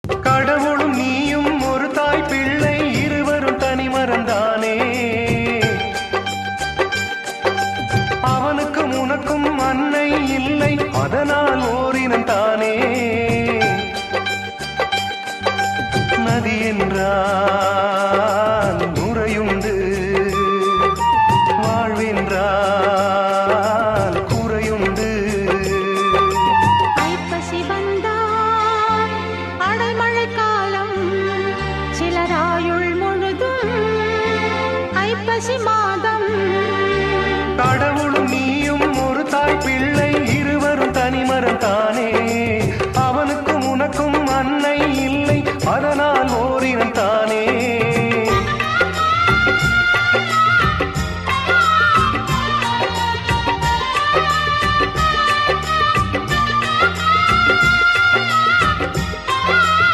கடவுளும் நீயும் ஒரு தாய் பிள்ளை இருவரும் தனி மறந்தானே. அவனுக்கும் உனக்கும் அன்னை இல்லை, அதனால் ஓரினம் தானே. நதி என்றால் நுரையுண்டு, வாழ்வென்றால் குறையுண்டு. ஐப்பசி வந்தால் அடைமழை காலம், சிலராயுள் முழுதும் ஐப்பசி